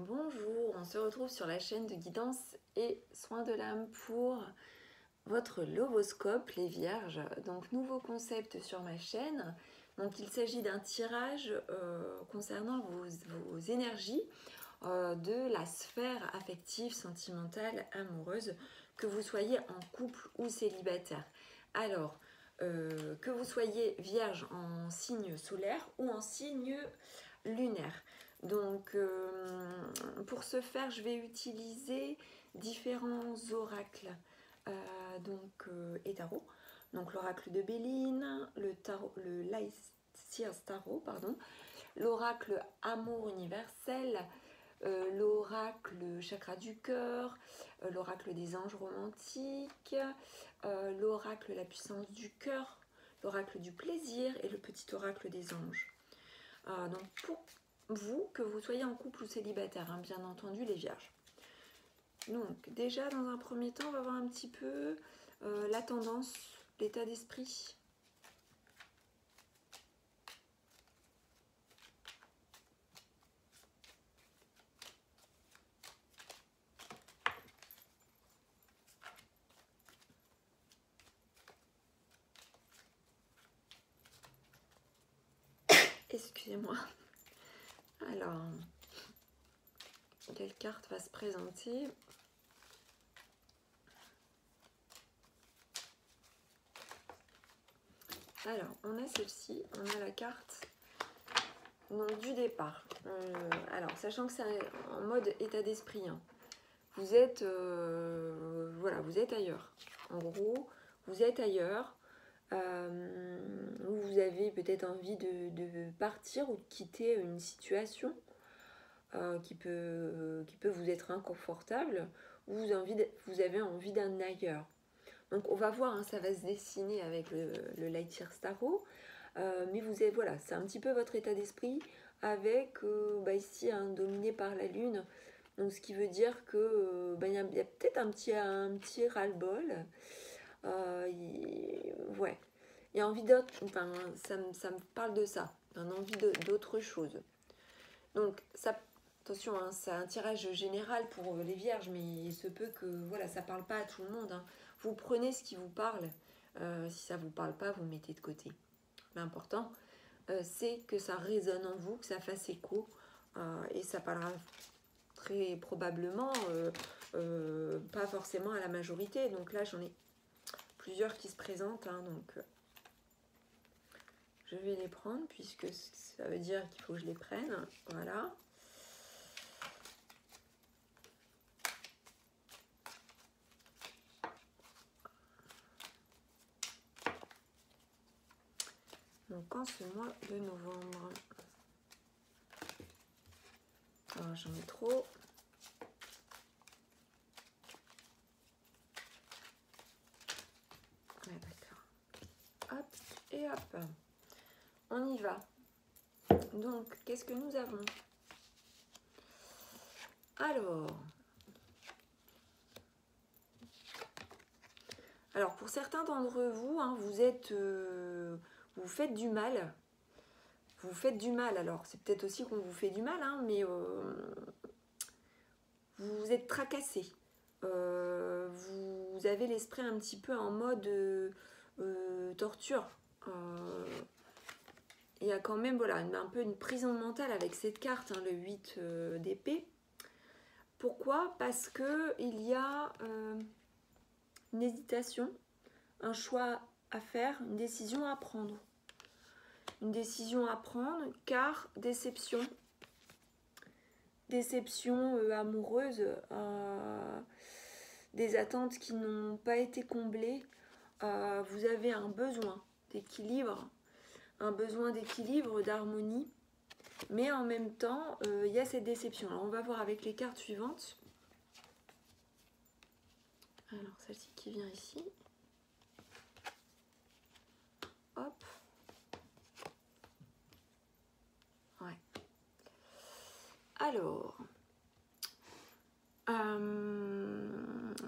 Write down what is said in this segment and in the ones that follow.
Bonjour, on se retrouve sur la chaîne de guidance et soins de l'âme pour votre lovoscope, les vierges. Donc nouveau concept sur ma chaîne. Donc il s'agit d'un tirage concernant vos énergies de la sphère affective, sentimentale, amoureuse, que vous soyez en couple ou célibataire. Alors, que vous soyez vierge en signe solaire ou en signe lunaire. Donc, pour ce faire, je vais utiliser différents oracles et tarot. Donc, l'oracle de Béline, le Lightseers Tarot, pardon, l'oracle Amour universel, l'oracle Chakra du cœur, l'oracle des anges romantiques, l'oracle La puissance du cœur, l'oracle du plaisir et le petit oracle des anges. Donc, pour vous, que vous soyez en couple ou célibataire, hein, bien entendu les vierges. Donc déjà dans un premier temps, on va voir un petit peu la tendance, l'état d'esprit. Excusez-moi. Alors, quelle carte va se présenter ? Alors, on a celle-ci, on a la carte donc, du départ. Alors, sachant que c'est en mode état d'esprit, hein, vous êtes, voilà, vous êtes ailleurs. En gros, vous êtes ailleurs. Vous avez peut-être envie de partir ou de quitter une situation qui peut vous être inconfortable, ou vous avez envie d'un ailleurs. Donc on va voir, hein, ça va se dessiner avec le Lightseers Tarot, mais voilà, c'est un petit peu votre état d'esprit avec ici dominé par la lune, donc ce qui veut dire que y a peut-être un petit ras-le-bol, ouais, il y a envie d'autre, enfin ça me parle de ça, un envie d'autre chose. Donc ça, attention, hein, c'est un tirage général pour les vierges, mais il se peut que voilà, ça parle pas à tout le monde, hein. Vous prenez ce qui vous parle. Si ça vous parle pas, vous le mettez de côté. L'important, c'est que ça résonne en vous, que ça fasse écho, et ça parlera très probablement pas forcément à la majorité. Donc là, j'en ai plusieurs qui se présentent, hein, donc je vais les prendre puisque ça veut dire qu'il faut que je les prenne. Voilà. Donc en ce mois de novembre, alors j'en ai trop. Ouais, d'accord. Hop et hop. On y va. Donc, qu'est-ce que nous avons? Alors pour certains d'entre vous, hein, vous faites du mal. Vous faites du mal. Alors, c'est peut-être aussi qu'on vous fait du mal, hein, mais vous êtes tracassé. Vous avez l'esprit un petit peu en mode torture. Il y a quand même voilà, un peu une prison mentale avec cette carte, hein, le 8 d'épée. Pourquoi? Parce qu'il y a une hésitation, un choix à faire, une décision à prendre. Une décision à prendre car déception. Déception amoureuse, des attentes qui n'ont pas été comblées. Vous avez un besoin d'équilibre, d'harmonie, mais en même temps, il y a cette déception. Alors, on va voir avec les cartes suivantes. Alors, celle-ci qui vient ici. Hop. Ouais. Alors,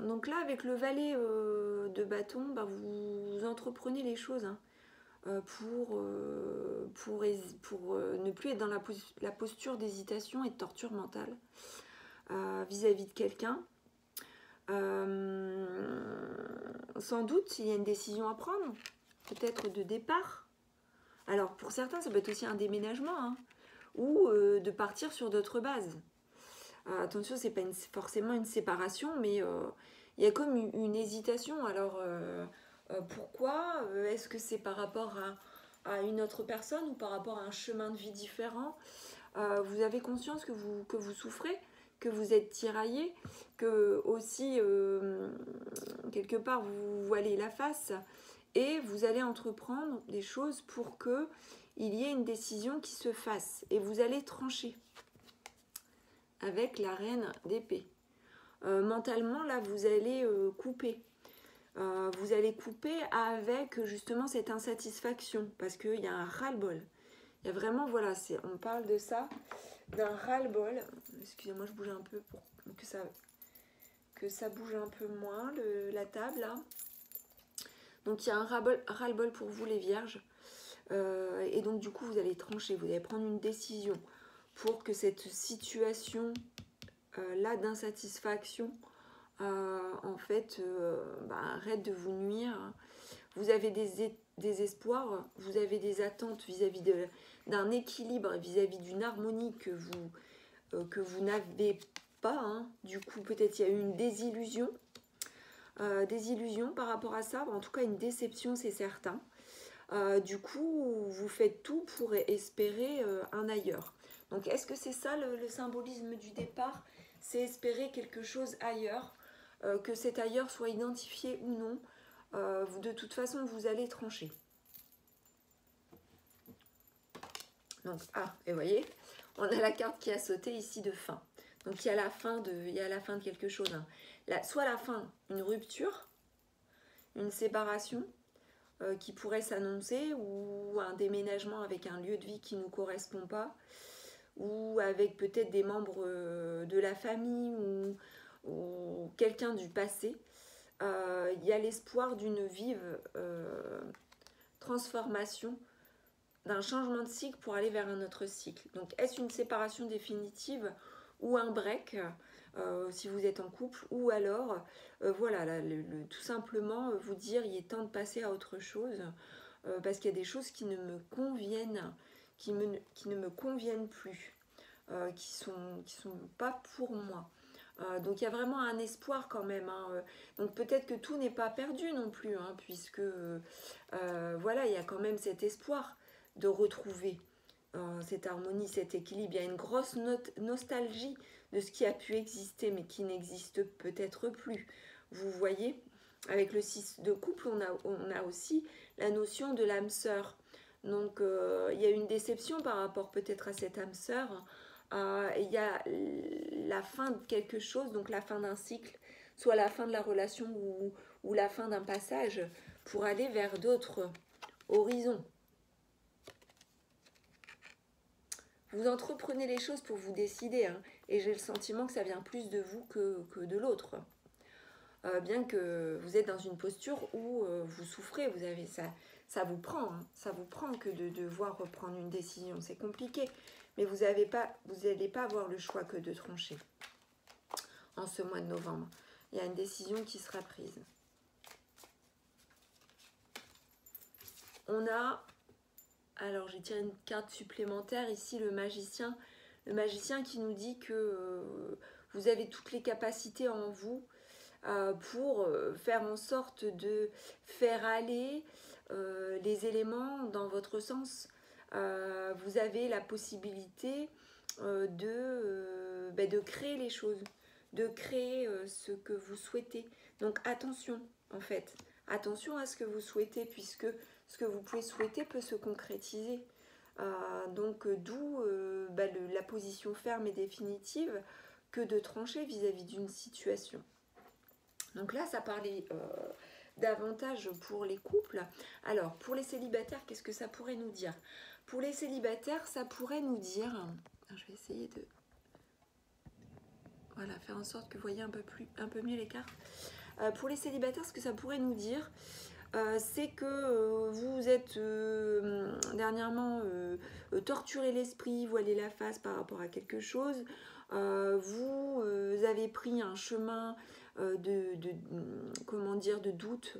donc là, avec le valet de bâton, vous entreprenez les choses, hein. pour ne plus être dans la posture d'hésitation et de torture mentale vis-à-vis de quelqu'un. Sans doute, il y a une décision à prendre, peut-être de départ. Alors, pour certains, ça peut être aussi un déménagement, hein, ou de partir sur d'autres bases. Attention, c'est pas forcément une séparation, mais il y a comme une hésitation. Alors, pourquoi est-ce que c'est par rapport à une autre personne ou par rapport à un chemin de vie différent? Vous avez conscience que vous souffrez, que vous êtes tiraillé, que aussi, quelque part, vous voilez la face et vous allez entreprendre des choses pour qu'il y ait une décision qui se fasse. Et vous allez trancher avec la reine d'épée. Mentalement, là, vous allez couper. Vous allez couper avec justement cette insatisfaction parce qu'il y a un ras-le-bol. Il y a vraiment, voilà, on parle de ça, d'un ras-le-bol. Excusez-moi, je bouge un peu pour que ça bouge un peu moins, la table, là. Donc, il y a un ras-le-bol pour vous, les vierges. Et donc, du coup, vous allez trancher, vous allez prendre une décision pour que cette situation là d'insatisfaction en fait arrête de vous nuire. Vous avez des espoirs, vous avez des attentes vis-à-vis d'un équilibre, vis-à-vis d'une harmonie que vous n'avez pas, hein. Du coup, peut-être il y a eu une désillusion par rapport à ça, en tout cas une déception, c'est certain. Du coup, vous faites tout pour espérer un ailleurs. Donc, est-ce que c'est ça le symbolisme du départ? C'est espérer quelque chose ailleurs, que cet ailleurs soit identifié ou non. De toute façon, vous allez trancher. Donc, et vous voyez, on a la carte qui a sauté ici de fin. Donc, il y a la fin de quelque chose. Hein. Soit la fin, une rupture, une séparation, qui pourrait s'annoncer, ou un déménagement avec un lieu de vie qui ne nous correspond pas, ou avec peut-être des membres de la famille ou quelqu'un du passé. Il y a l'espoir d'une vive transformation, d'un changement de cycle pour aller vers un autre cycle. Donc est-ce une séparation définitive ou un break si vous êtes en couple, ou alors voilà, là, tout simplement vous dire il est temps de passer à autre chose parce qu'il y a des choses qui ne me conviennent, qui ne me conviennent plus, qui sont pas pour moi. Donc il y a vraiment un espoir quand même. Hein. Donc peut-être que tout n'est pas perdu non plus, hein, puisque voilà, il y a quand même cet espoir de retrouver cette harmonie, cet équilibre. Il y a une grosse nostalgie de ce qui a pu exister, mais qui n'existe peut-être plus. Vous voyez, avec le 6 de couple, on a aussi la notion de l'âme sœur. Donc il y a une déception par rapport peut-être à cette âme sœur. Il y a la fin de quelque chose, donc la fin d'un cycle, soit la fin de la relation ou la fin d'un passage pour aller vers d'autres horizons. Vous entreprenez les choses pour vous décider, hein, et j'ai le sentiment que ça vient plus de vous que de l'autre. Bien que vous êtes dans une posture où vous souffrez, vous avez ça vous prend, hein, ça vous prend que de devoir reprendre une décision, c'est compliqué, mais vous n'allez pas avoir le choix que de trancher en ce mois de novembre. Il y a une décision qui sera prise. On a, alors j'ai tiré une carte supplémentaire ici, le magicien qui nous dit que vous avez toutes les capacités en vous pour faire en sorte de faire aller les éléments dans votre sens. Vous avez la possibilité de créer les choses, de créer ce que vous souhaitez. Donc attention, en fait, attention à ce que vous souhaitez, puisque ce que vous pouvez souhaiter peut se concrétiser. Donc d'où la position ferme et définitive que de trancher vis-à-vis d'une situation. Donc là, ça parlait davantage pour les couples. Alors, pour les célibataires, qu'est-ce que ça pourrait nous dire? Pour les célibataires, ça pourrait nous dire... Je vais essayer de... Voilà, faire en sorte que vous voyez un peu mieux les cartes. Pour les célibataires, ce que ça pourrait nous dire, c'est que vous êtes dernièrement torturé l'esprit, voilé la face par rapport à quelque chose. Vous avez pris un chemin comment dire, de doute,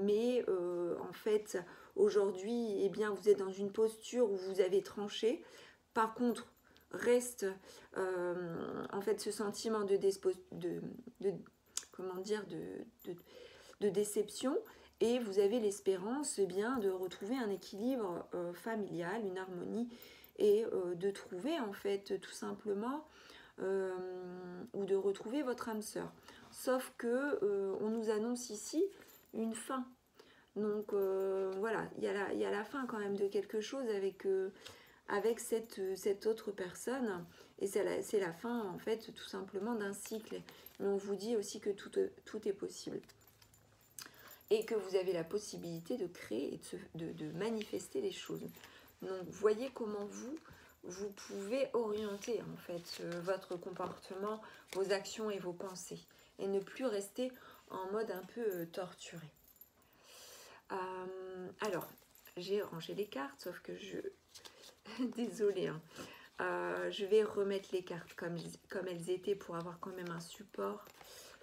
mais en fait aujourd'hui, eh bien, vous êtes dans une posture où vous avez tranché. Par contre, reste en fait ce sentiment de comment dire, de déception, et vous avez l'espérance eh bien, de retrouver un équilibre familial, une harmonie, et de trouver en fait tout simplement ou de retrouver votre âme sœur. Sauf que on nous annonce ici une fin. Donc voilà, il y a la fin quand même de quelque chose avec cette autre personne, et c'est la fin en fait tout simplement d'un cycle. Mais on vous dit aussi que tout est possible, et que vous avez la possibilité de créer et de manifester les choses. Donc voyez comment vous pouvez orienter en fait votre comportement, vos actions et vos pensées, et ne plus rester en mode un peu torturé. Alors, j'ai rangé les cartes, sauf que désolée, hein. Je vais remettre les cartes comme elles étaient pour avoir quand même un support.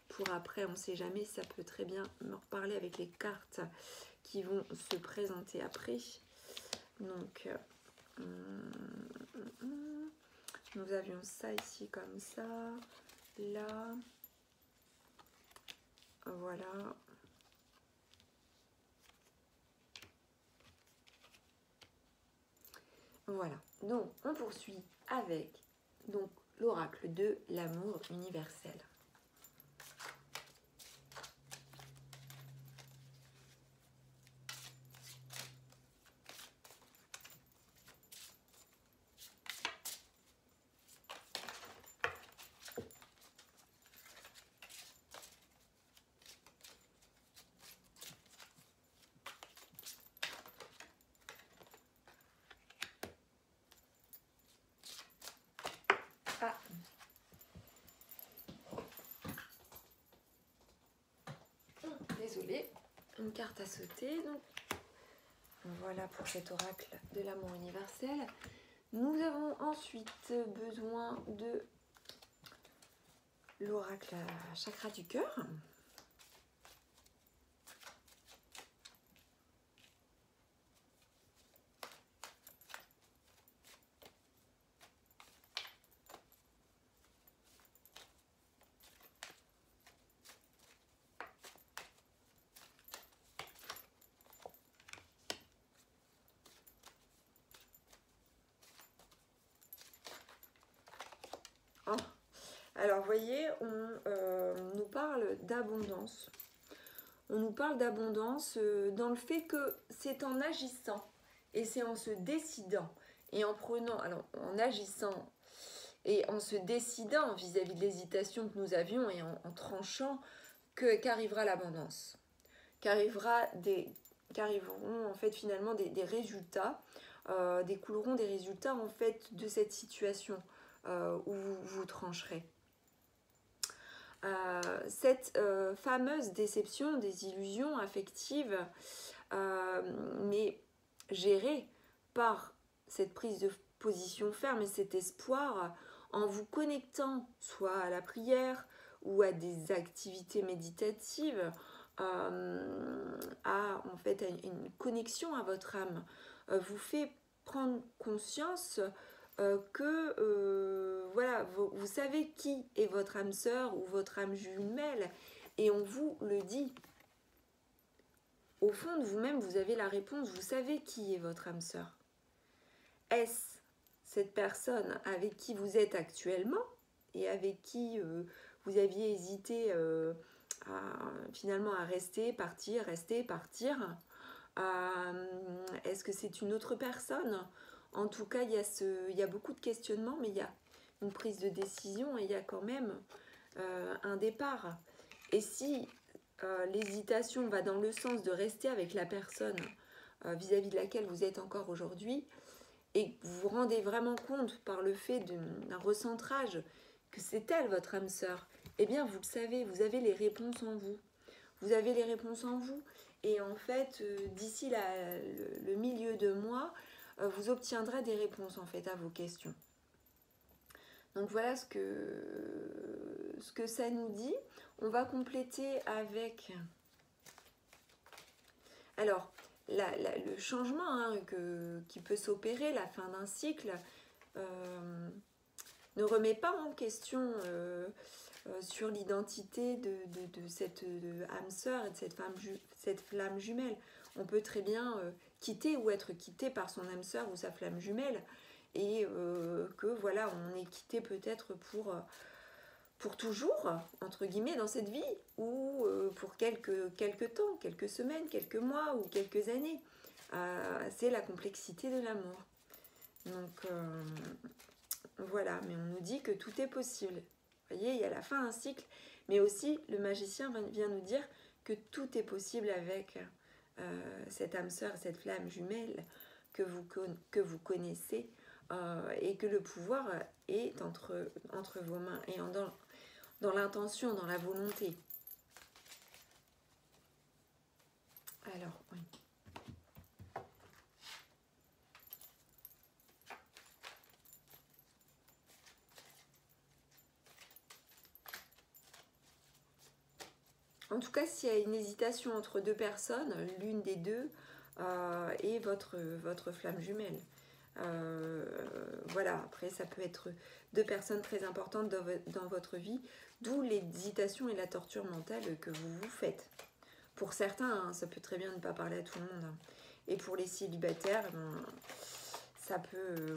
Pour après, on ne sait jamais, ça peut très bien me reparler avec les cartes qui vont se présenter après. Donc, nous avions ça ici comme ça, là, voilà. Voilà, donc on poursuit avec l'oracle de l'amour universel. Désolée, une carte à sauter. Donc, voilà pour cet oracle de l'amour universel. Nous avons ensuite besoin de l'oracle chakra du cœur. Alors, vous voyez, on nous parle d'abondance. On nous parle d'abondance dans le fait que c'est en agissant et c'est en se décidant et en prenant, alors en agissant et en se décidant vis-à-vis de l'hésitation que nous avions et en tranchant qu'arrivera l'abondance, qu'arriveront en fait finalement des résultats, découleront des résultats en fait de cette situation où vous trancherez. Cette fameuse déception, des illusions affectives, mais gérée par cette prise de position ferme et cet espoir, en vous connectant soit à la prière ou à des activités méditatives, en fait à une connexion à votre âme, vous fait prendre conscience que voilà, vous savez qui est votre âme sœur ou votre âme jumelle, et on vous le dit. Au fond de vous-même, vous avez la réponse, vous savez qui est votre âme sœur. Est-ce cette personne avec qui vous êtes actuellement et avec qui vous aviez hésité finalement à rester, partir, est-ce que c'est une autre personne? En tout cas, il y a beaucoup de questionnements, mais il y a une prise de décision et il y a quand même un départ. Et si l'hésitation va dans le sens de rester avec la personne vis-à-vis de laquelle vous êtes encore aujourd'hui, et que vous vous rendez vraiment compte par le fait d'un recentrage que c'est elle votre âme sœur, eh bien vous le savez, vous avez les réponses en vous. Vous avez les réponses en vous, Et en fait, d'ici le milieu de mois, vous obtiendrez des réponses en fait à vos questions. Donc voilà ce que ça nous dit. On va compléter avec... Alors, le changement hein, qui peut s'opérer, la fin d'un cycle, ne remet pas en question sur l'identité de cette âme sœur et de cette flamme jumelle. On peut très bien quitter ou être quitté par son âme sœur ou sa flamme jumelle et que voilà, on est quitté peut-être pour toujours, entre guillemets, dans cette vie, ou pour quelques temps, quelques semaines, quelques mois ou quelques années. C'est la complexité de l'amour. Donc voilà, mais on nous dit que tout est possible. Vous voyez, il y a la fin d'un cycle, mais aussi le magicien vient nous dire que tout est possible avec cette âme sœur, cette flamme jumelle que vous connaissez, et que le pouvoir est entre vos mains et dans l'intention, dans la volonté. Alors, oui. En tout cas, s'il y a une hésitation entre deux personnes, l'une des deux est votre flamme jumelle. Voilà, après ça peut être deux personnes très importantes dans votre vie, d'où l'hésitation et la torture mentale que vous faites. Pour certains, hein, ça peut très bien ne pas parler à tout le monde. Hein. Et pour les célibataires, ça peut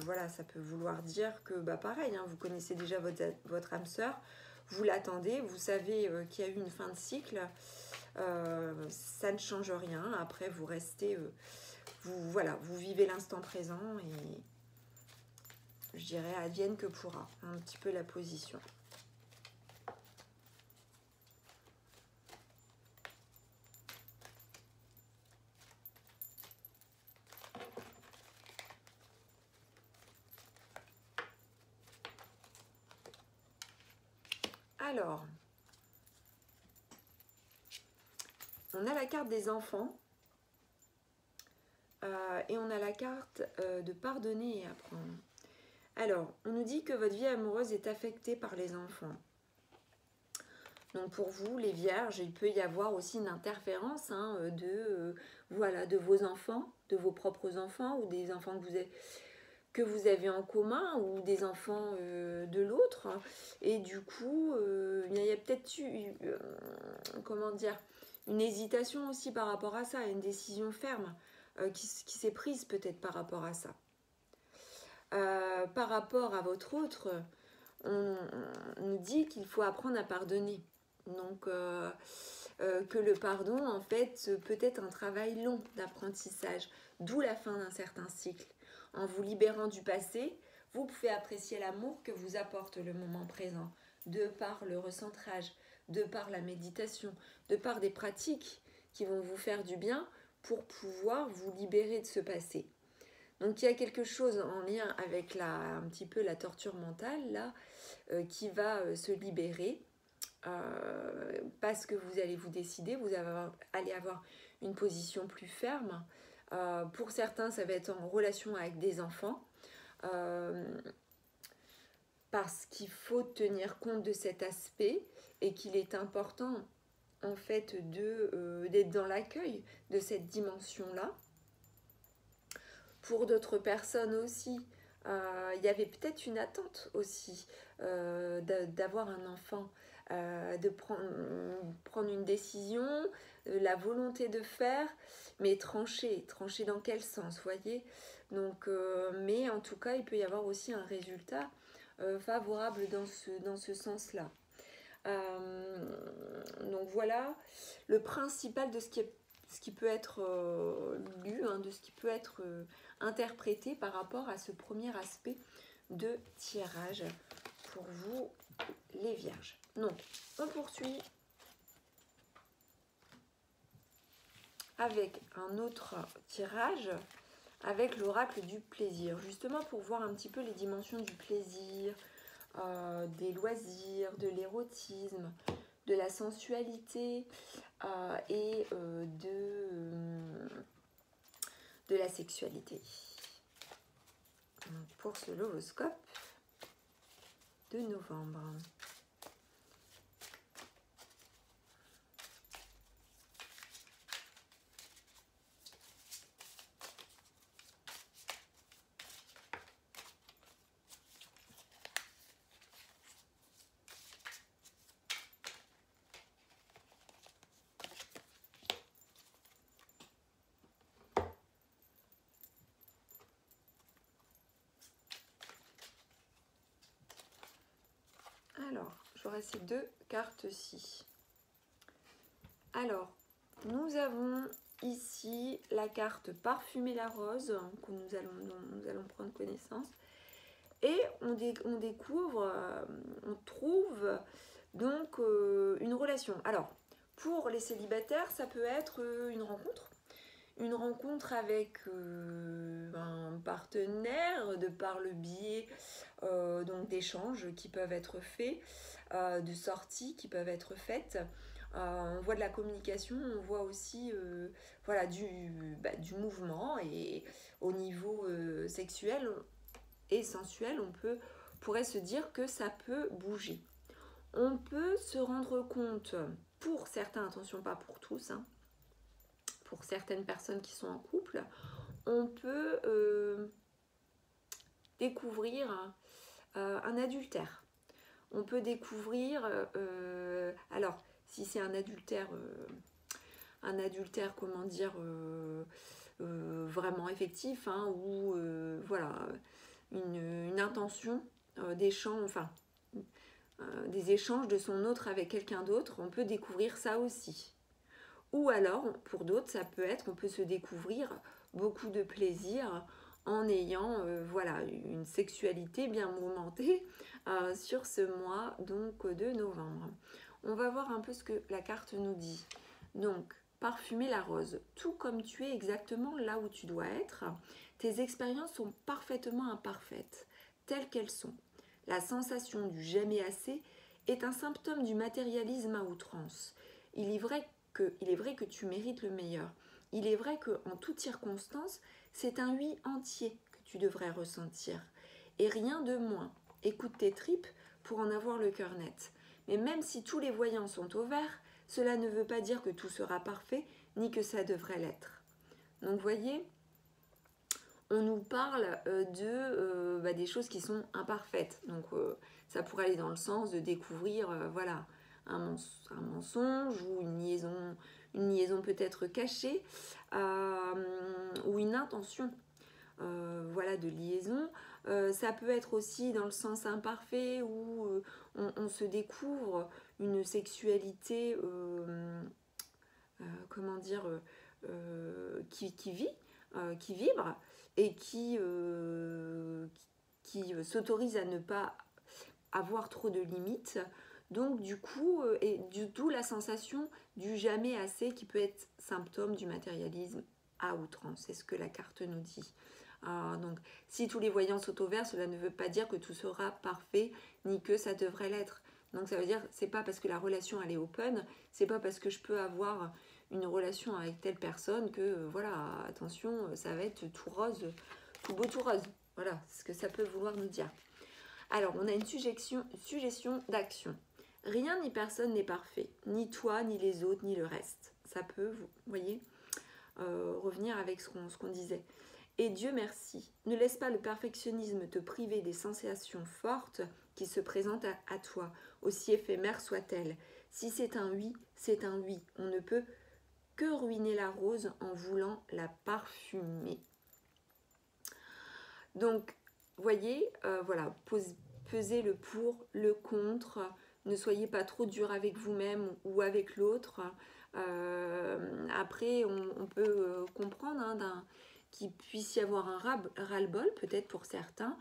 vouloir dire que, pareil, hein, vous connaissez déjà votre âme sœur, vous l'attendez, vous savez qu'il y a eu une fin de cycle, ça ne change rien. Après, vous restez, vous vivez l'instant présent et je dirais advienne que pourra, un petit peu la position. Alors, on a la carte des enfants et on a la carte de pardonner et apprendre. Alors, on nous dit que votre vie amoureuse est affectée par les enfants. Donc pour vous, les vierges, il peut y avoir aussi une interférence hein, de vos enfants, de vos propres enfants ou des enfants que vous avez en commun ou des enfants de l'autre. Et du coup, il y a peut-être eu, une hésitation aussi par rapport à ça, une décision ferme qui s'est prise peut-être par rapport à ça. Par rapport à votre autre, on nous dit qu'il faut apprendre à pardonner. Donc, que le pardon, en fait, peut être un travail long d'apprentissage, d'où la fin d'un certain cycle. En vous libérant du passé, vous pouvez apprécier l'amour que vous apporte le moment présent, de par le recentrage, de par la méditation, de par des pratiques qui vont vous faire du bien pour pouvoir vous libérer de ce passé. Donc il y a quelque chose en lien avec un petit peu la torture mentale là, qui va se libérer parce que vous allez vous décider, vous allez avoir une position plus ferme. Pour certains, ça va être en relation avec des enfants parce qu'il faut tenir compte de cet aspect et qu'il est important en fait d'être dans l'accueil de cette dimension-là. Pour d'autres personnes aussi, il y avait peut-être une attente aussi d'avoir un enfant, de prendre une décision, la volonté de faire, mais trancher dans quel sens, voyez. Donc, mais en tout cas, il peut y avoir aussi un résultat favorable dans ce sens-là. Donc voilà, le principal de ce qui peut être lu, hein, de ce qui peut être interprété par rapport à ce premier aspect de tirage pour vous les vierges. Donc on poursuit avec un autre tirage avec l'oracle du plaisir, justement pour voir un petit peu les dimensions du plaisir, des loisirs, de l'érotisme, de la sensualité et de la sexualité. Donc, pour ce Lovoscope de novembre. Alors, j'aurai ces deux cartes-ci. Alors, nous avons ici la carte Parfumer la rose, dont nous allons prendre connaissance. Et on découvre, on trouve donc une relation. Alors, pour les célibataires, ça peut être une rencontre avec un partenaire de par le biais donc d'échanges qui peuvent être faits, de sorties qui peuvent être faites. On voit de la communication, on voit aussi voilà, du mouvement, et au niveau sexuel et sensuel, pourrait se dire que ça peut bouger. On peut se rendre compte, pour certains, attention, pas pour tous, hein, pour certaines personnes qui sont en couple, on peut découvrir un adultère. On peut découvrir, alors si c'est un adultère, comment dire, vraiment effectif, hein, ou voilà, une intention d'échange, enfin des échanges de son autre avec quelqu'un d'autre, on peut découvrir ça aussi. Ou alors, pour d'autres, ça peut être, on peut se découvrir beaucoup de plaisir en ayant voilà, une sexualité bien mouvementée sur ce mois donc de novembre. On va voir un peu ce que la carte nous dit. Donc, parfumer la rose. Tout comme tu es exactement là où tu dois être, tes expériences sont parfaitement imparfaites, telles qu'elles sont. La sensation du jamais assez est un symptôme du matérialisme à outrance. Il est vrai que tu mérites le meilleur. Il est vrai qu'en toutes circonstances, c'est un oui entier que tu devrais ressentir. Et rien de moins. Écoute tes tripes pour en avoir le cœur net. Mais même si tous les voyants sont au vert, cela ne veut pas dire que tout sera parfait, ni que ça devrait l'être. Donc voyez, on nous parle des choses qui sont imparfaites. Donc ça pourrait aller dans le sens de découvrir voilà, un mensonge ou une liaison peut-être cachée, ou une intention voilà, de liaison. Ça peut être aussi dans le sens imparfait où on se découvre une sexualité comment dire qui vit, qui vibre et qui s'autorise à ne pas avoir trop de limites. Donc du coup, d'où la sensation du jamais assez qui peut être symptôme du matérialisme à outrance. C'est ce que la carte nous dit. Donc si tous les voyants sont au vert, cela ne veut pas dire que tout sera parfait ni que ça devrait l'être. Donc ça veut dire c'est pas parce que la relation elle est open, c'est pas parce que je peux avoir une relation avec telle personne que voilà, attention, ça va être tout rose, tout beau tout rose. Voilà, c'est ce que ça peut vouloir nous dire. Alors on a une suggestion d'action. Rien ni personne n'est parfait, ni toi, ni les autres, ni le reste. Ça peut, vous voyez, revenir avec ce qu'on disait. Et Dieu merci, ne laisse pas le perfectionnisme te priver des sensations fortes qui se présentent à toi, aussi éphémères soient-elles. Si c'est un oui, c'est un oui. On ne peut que ruiner la rose en voulant la parfumer. Donc, voyez, voilà, pesez le pour, le contre. Ne soyez pas trop dur avec vous-même ou avec l'autre. Après, on peut comprendre qu'il puisse y avoir un ras-le-bol, peut-être pour certains,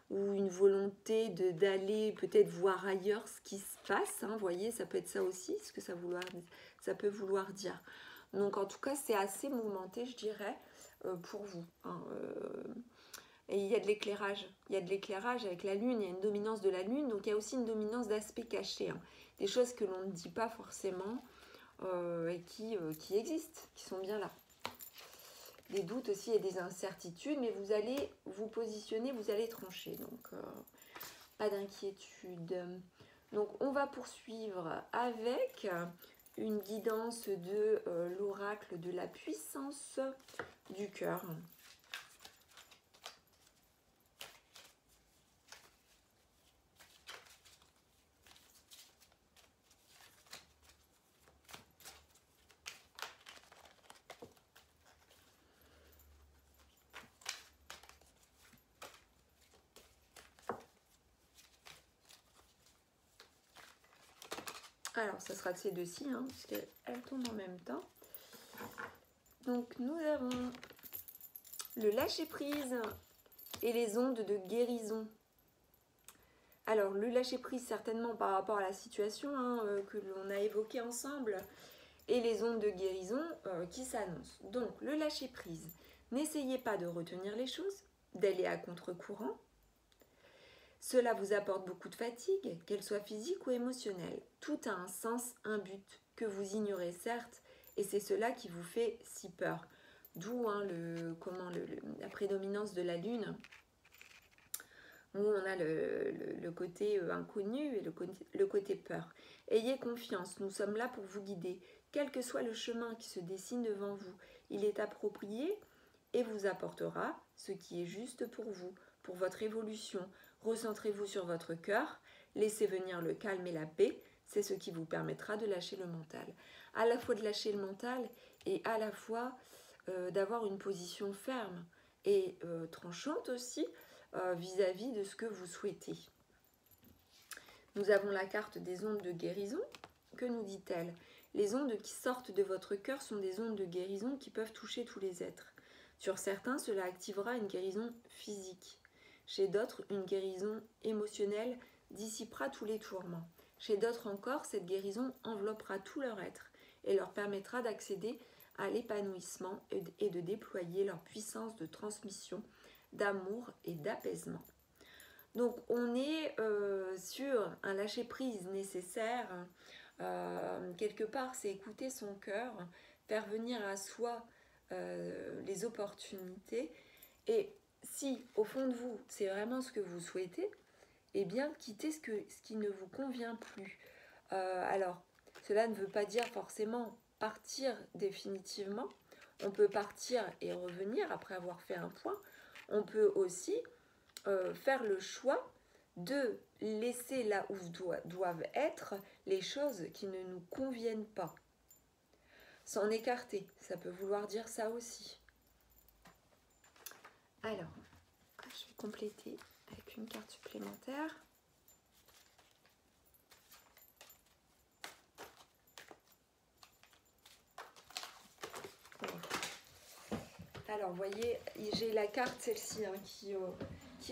ou une volonté d'aller peut-être voir ailleurs ce qui se passe. Vous voyez, ça peut être ça aussi, ce que ça peut vouloir dire. Donc, en tout cas, c'est assez mouvementé, je dirais, pour vous. Et il y a de l'éclairage. Il y a de l'éclairage avec la lune, il y a une dominance de la lune, donc il y a aussi une dominance d'aspect caché. Hein. Des choses que l'on ne dit pas forcément et qui existent, qui sont bien là. Des doutes aussi et des incertitudes, mais vous allez vous positionner, vous allez trancher. Donc, pas d'inquiétude. Donc, on va poursuivre avec une guidance de l'oracle de la puissance du cœur. Alors, ça sera de ces deux-ci, hein, parce qu'elles tombent en même temps. Donc, nous avons le lâcher-prise et les ondes de guérison. Alors, le lâcher-prise, certainement par rapport à la situation hein, que l'on a évoquée ensemble, et les ondes de guérison qui s'annoncent. Donc, le lâcher-prise, n'essayez pas de retenir les choses, d'aller à contre-courant. Cela vous apporte beaucoup de fatigue, qu'elle soit physique ou émotionnelle. Tout a un sens, un but, que vous ignorez certes, et c'est cela qui vous fait si peur. D'où hein, la prédominance de la lune, où on a le côté inconnu et le côté peur. Ayez confiance, nous sommes là pour vous guider. Quel que soit le chemin qui se dessine devant vous, il est approprié et vous apportera ce qui est juste pour vous, pour votre évolution. Recentrez-vous sur votre cœur, laissez venir le calme et la paix, c'est ce qui vous permettra de lâcher le mental. À la fois de lâcher le mental et à la fois d'avoir une position ferme et tranchante aussi vis-à-vis de ce que vous souhaitez. Nous avons la carte des ondes de guérison. Que nous dit-elle? Les ondes qui sortent de votre cœur sont des ondes de guérison qui peuvent toucher tous les êtres. Sur certains, cela activera une guérison physique. Chez d'autres, une guérison émotionnelle dissipera tous les tourments. Chez d'autres encore, cette guérison enveloppera tout leur être et leur permettra d'accéder à l'épanouissement et de déployer leur puissance de transmission, d'amour et d'apaisement. Donc on est sur un lâcher-prise nécessaire. Quelque part, c'est écouter son cœur, faire venir à soi les opportunités et si au fond de vous, c'est vraiment ce que vous souhaitez, eh bien quittez ce qui ne vous convient plus. Alors, cela ne veut pas dire forcément partir définitivement. On peut partir et revenir après avoir fait un point. On peut aussi faire le choix de laisser là où doivent être les choses qui ne nous conviennent pas. S'en écarter, ça peut vouloir dire ça aussi. Alors, je vais compléter avec une carte supplémentaire. Alors, vous voyez, j'ai la carte, celle-ci, hein, qui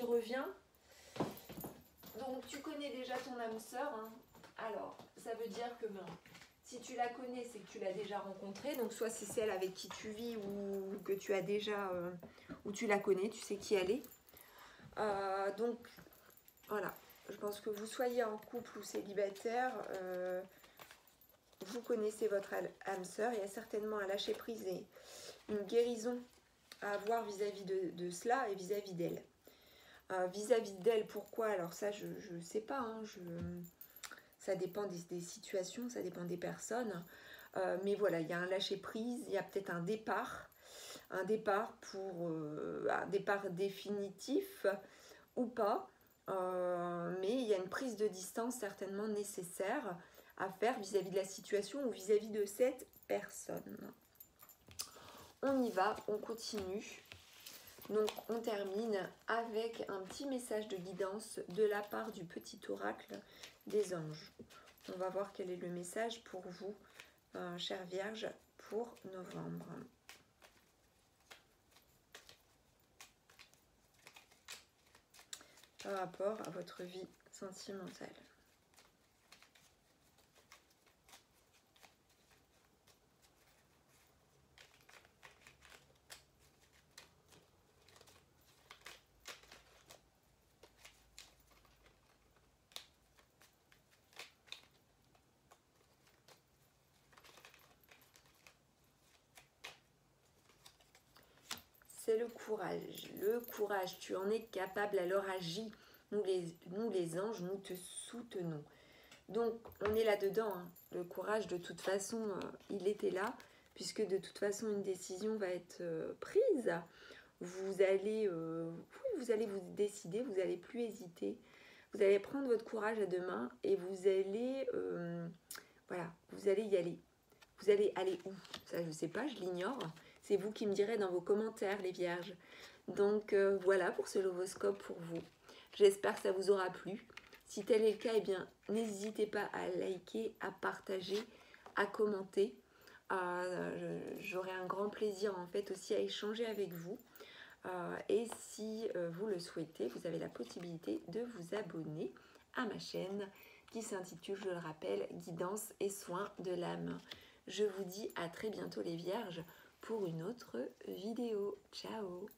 revient. Donc, tu connais déjà ton âme sœur. Hein. Alors, ça veut dire que si tu la connais, c'est que tu l'as déjà rencontrée. Donc, soit c'est celle avec qui tu vis ou que tu as déjà... ou tu la connais, tu sais qui elle est. Donc, voilà. Je pense que vous soyez en couple ou célibataire, vous connaissez votre âme sœur. Il y a certainement un lâcher-prise et une guérison à avoir vis-à-vis de cela et vis-à-vis d'elle. Vis-à-vis d'elle, pourquoi? Alors ça, je ne sais pas. Hein, ça dépend des situations, ça dépend des personnes. Mais voilà, il y a un lâcher-prise, il y a peut-être un départ un départ définitif ou pas. Mais il y a une prise de distance certainement nécessaire à faire vis-à-vis de la situation ou vis-à-vis de cette personne. On y va, on continue. Donc on termine avec un petit message de guidance de la part du petit oracle des anges. On va voir quel est le message pour vous, chère Vierge, pour novembre. Par rapport à votre vie sentimentale. c'est le courage. Le courage, tu en es capable, alors agis. Nous les anges, nous te soutenons. Donc, on est là-dedans. Hein. Le courage, de toute façon, il était là, puisque de toute façon, une décision va être prise. Vous allez vous décider, vous n'allez plus hésiter. Vous allez prendre votre courage à deux mains et vous allez, voilà, vous allez y aller. Vous allez aller où? Ça, je ne sais pas, je l'ignore. C'est vous qui me direz dans vos commentaires, les vierges. Donc, voilà pour ce lovoscope pour vous. J'espère que ça vous aura plu. Si tel est le cas, eh bien, n'hésitez pas à liker, à partager, à commenter. J'aurai un grand plaisir, en fait, aussi à échanger avec vous. Et si vous le souhaitez, vous avez la possibilité de vous abonner à ma chaîne qui s'intitule, je le rappelle, Guidance et soins de l'âme. Je vous dis à très bientôt les vierges pour une autre vidéo. Ciao!